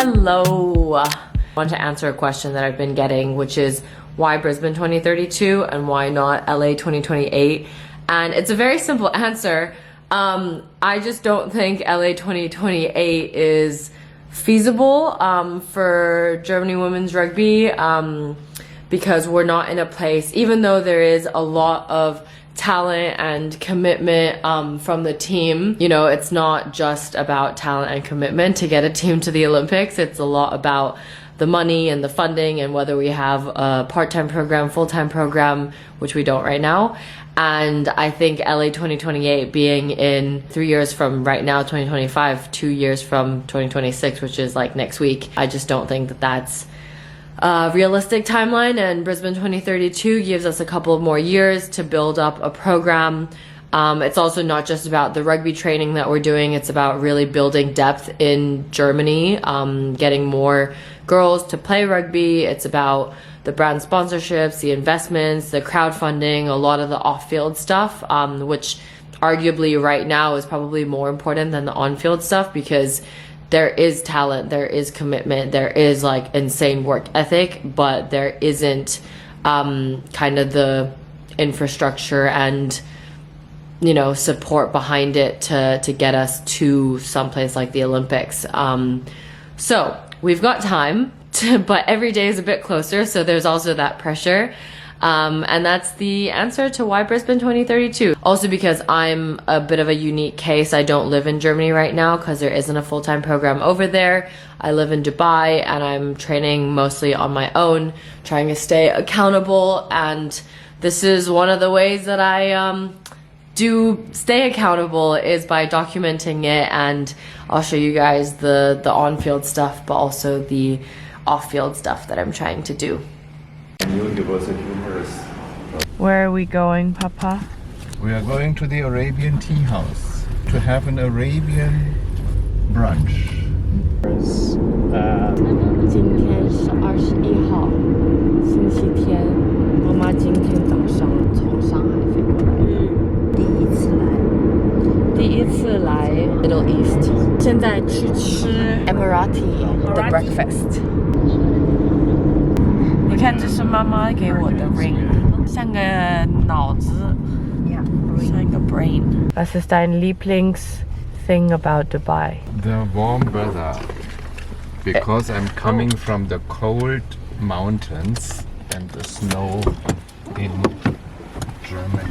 Hello. I want to answer a question that I've been getting, which is why Brisbane 2032 and why not LA 2028? And it's a very simple answer. I just don't think LA 2028 is feasible for Germany women's rugby because we're not in a place, even though there is a lot of talent and commitment from the team. You know, it's not just about talent and commitment to get a team to the Olympics. It's a lot about the money and the funding and whether we have a part-time program, full-time program, which we don't right now. And I think LA 2028 being in 3 years from right now, 2025, 2 years from 2026, which is like next week, I just don't think that that's a realistic timeline. And Brisbane 2032 gives us a couple of more years to build up a program. It's also not just about the rugby training that we're doing, it's about really building depth in Germany, getting more girls to play rugby. It's about the brand sponsorships, the investments, the crowdfunding, a lot of the off-field stuff, which arguably right now is probably more important than the on-field stuff, because there is talent, there is commitment, there is like insane work ethic, but there isn't kind of the infrastructure and, you know, support behind it to get us to someplace like the Olympics. So we've got time, but every day is a bit closer, so there's also that pressure. And that's the answer to why Brisbane 2032. Also because I'm a bit of a unique case. I don't live in Germany right now because there isn't a full-time program over there. I live in Dubai and I'm training mostly on my own, trying to stay accountable. And this is one of the ways that I do stay accountable, is by documenting it. And I'll show you guys the on-field stuff, but also the off-field stuff that I'm trying to do. Where are we going, Papa? We are going to the Arabian tea house to have an Arabian brunch. 今天是21号，星期天。我妈今天早上从上海飞过来，第一次来 Middle East。现在去吃 Emirati Breakfast。你看，这是妈妈给我的 ring， 像个脑子，像一个 brain。Was ist dein Lieblingsthing about Dubai? The warm weather, because I'm coming from the cold mountains and the snow in Germany.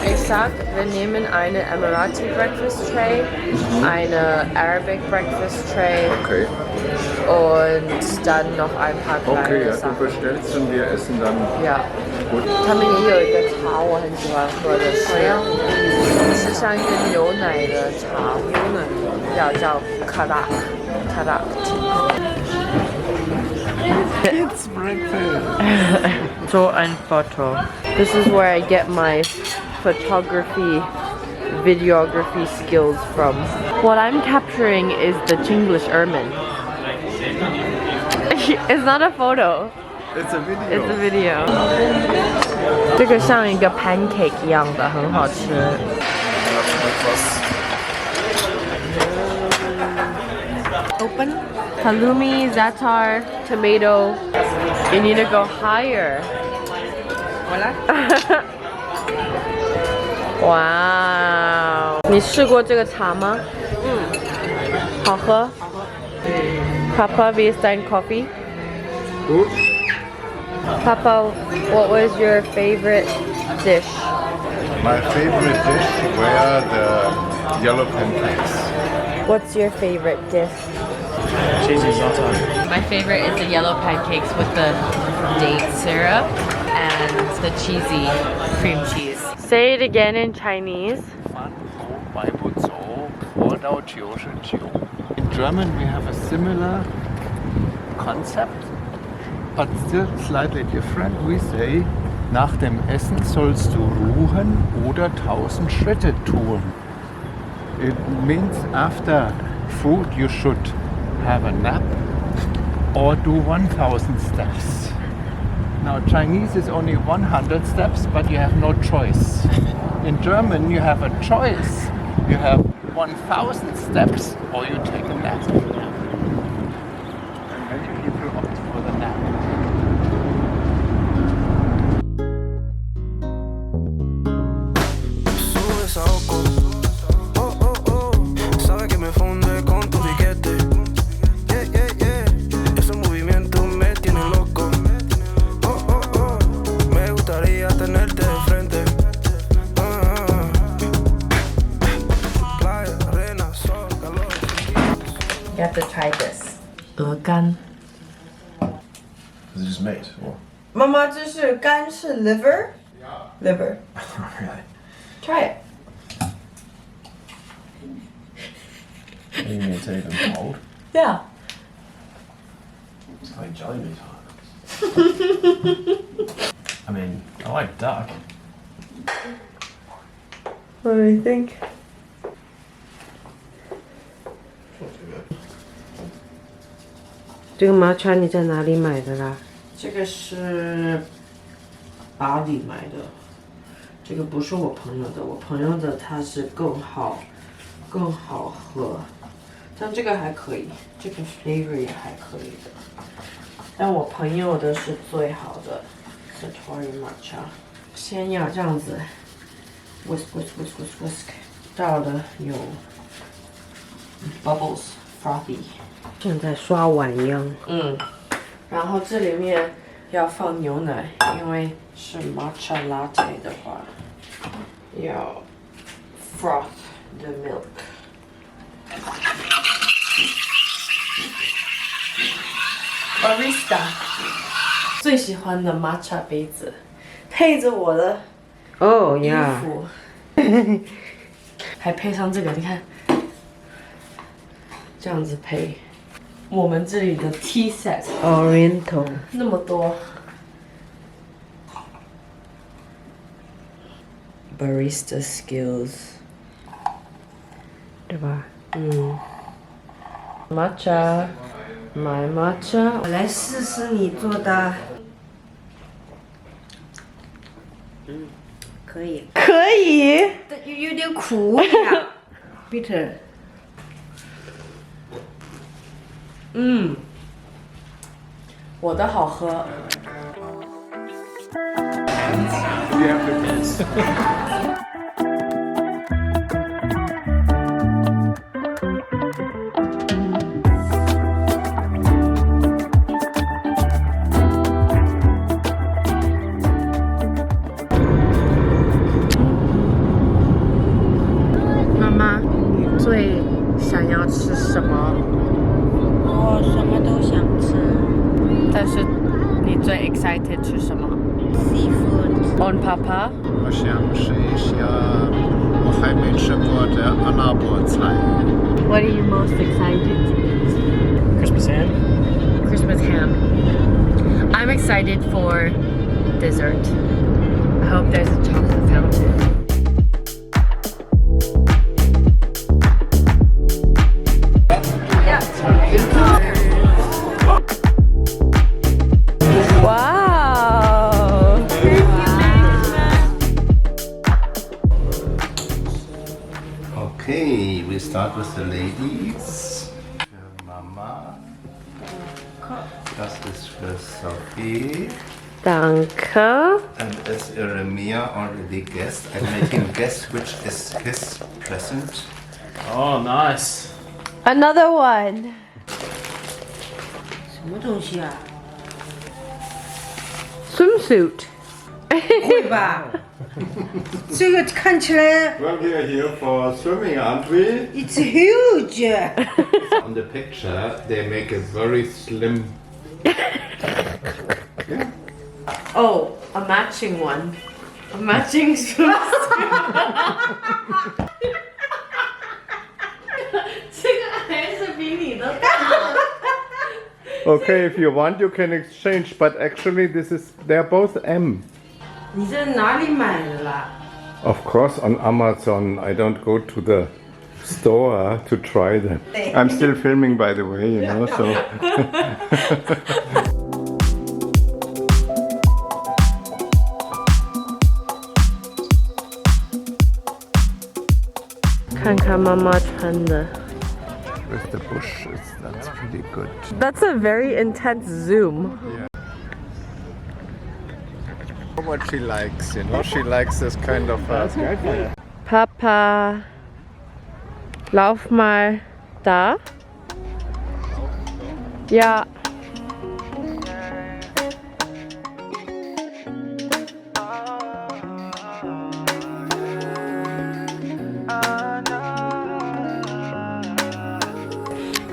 Ich sag, wir nehmen eine Emirati Breakfast Tray, eine Arabic Breakfast Tray, Okay. und dann noch ein paar kleine Okay, ja, Sachen. du bestellst und wir essen dann. Ja. Gut. 他们也有一个茶，我很喜欢喝的，是像一个牛奶的茶，叫卡达tea。 It's breakfast. So ein Foto. This is where I get my photography, videography skills from. What I'm capturing is the Chinglish ermine. It's not a photo. It's a video. It's a video. 这个像一个 pancake 一样的，很好吃。Open. Halloumi, za'atar, tomato. You need to go higher. Hola. Wow. 你试过这个茶吗？好喝。Papa, wie ist dein Coffee? Gut. Papa, what was your favorite dish? My favorite dish were the yellow pancakes. What's your favorite dish? Cheesy za'atar. My favorite is the yellow pancakes with the date syrup and the cheesy cream cheese. Say it again in Chinese. In German we have a similar concept, but still slightly different. We say, nach dem Essen sollst du ruhen oder 1000 Schritte tun. It means after food you should have a nap or do 1000 steps. Now Chinese is only 100 steps, but you have no choice. In German, you have a choice. You have 1,000 steps, or you take a nap. And many people opt for the nap. Sube saoco. Oh, oh, oh. Sabe que me funde con tu piquete. Yeah, yeah, yeah. Ese movimiento me tiene loco. Oh, oh, oh. Me gustaría tenerte de frente. Playa, arena, sol, calor. You have to try this. 鹅肝 Is it just meat? Or? 妈妈这是肝是 liver liver Really? try it You mean it's even cold? yeah It's like jelly meat. I mean, I like duck. what do you think Not too good. 这个Matcha你在哪里买的啦？这个是巴黎买的，这个不是我朋友的，我朋友的它是更好喝，但这个还可以，这个 flavor 也还可以的，但我朋友的是最好的 Satori Matcha， 先要这样子 whisk， 到了有 bubbles frothy。像在刷碗一样。然后这里面要放牛奶，因为是 matcha latte 的话，要 froth the milk。barista 最喜欢的 matcha 杯子，配着我的哦衣呀，服，还配上这个，你看，这样子配。我们这里的 tea set Oriental 那么多 barista skills， 对吧？ matcha， 买 matcha， 我来试试你做的。可以，可以有点苦呀，bitter。我的好喝。妈妈你最想要吃什么我什么都想吃但是你最 excited 吃什么，seafood。 On Papa 我想吃一下我还没吃过的阿拉伯菜。 What are you most excited Christmas ham? Christmas ham I'm excited for dessert I hope there's a chocolate fountain Wow! Okay, we start with the ladies. Für Mama. Das ist für Sophie. Danke. And as Jeremiah already guessed, I made him guess which is his present. Oh, nice. Another one 什么东西啊？ Swimsuit 会吧？这个看起来 Well, we are here for swimming, aren't we? it's huge. On the picture, they make a very slim. Oh, a matching one. A matching swimsuit. 这个还是比你的大。 Okay, if you want, you can exchange, but actually, they're both M. 你在哪里买的啦？ Of course, on Amazon. I don't go to the store to try them. I'm still filming, by the way, you know, so. 看看妈妈穿的。 With the bush, that's pretty good. That's a very intense zoom. What she likes, you know, she likes this kind of. Papa, lauf mal da. Ja.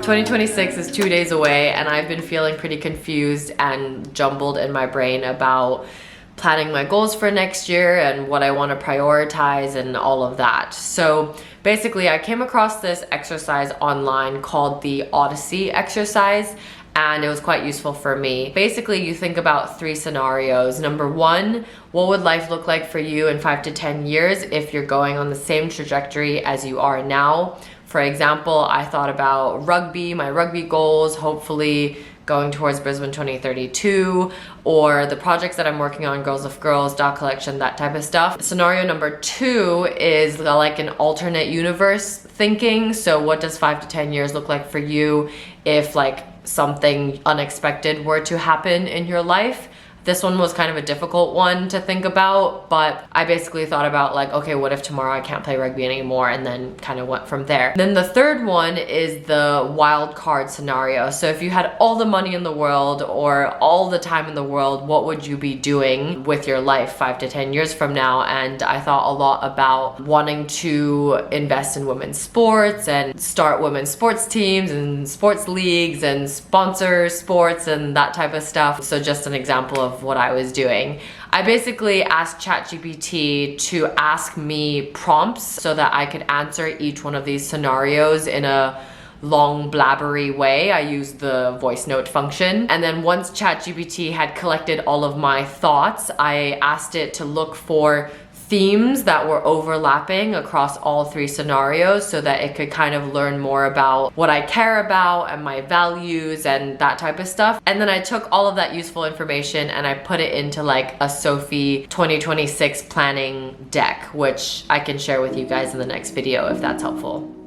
"2026 is 2 days away, and I've been feeling pretty confused and jumbled in my brain about planning my goals for next year and what I want to prioritize and all of that. So basically, I came across this exercise online called the Odyssey exercise, and it was quite useful for me. Basically, you think about 3 scenarios. Number 1, what would life look like for you in 5 to 10 years if you're going on the same trajectory as you are now? For example, I thought about rugby, my rugby goals, hopefully going towards Brisbane 2032, or the projects that I'm working on, Girls of Girls, dot collection, that type of stuff. Scenario number 2 is like an alternate universe thinking. So what does 5 to 10 years look like for you if like something unexpected were to happen in your life? This one was kind of a difficult one to think about, but I basically thought about like, okay, what if tomorrow I can't play rugby anymore, and then kind of went from there. Then the third one is the wild card scenario. So if you had all the money in the world or all the time in the world, what would you be doing with your life 5 to 10 years from now? And I thought a lot about wanting to invest in women's sports and start women's sports teams and sports leagues and sponsor sports and that type of stuff. So just an example of what I was doing. I basically asked ChatGPT to ask me prompts so that I could answer each one of these scenarios in a long blabbery way. I used the voice note function. And then once ChatGPT had collected all of my thoughts, I asked it to look for themes that were overlapping across all 3 scenarios so that it could kind of learn more about what I care about and my values and that type of stuff. And then I took all of that useful information and I put it into like a Sophie 2026 planning deck, which I can share with you guys in the next video if that's helpful.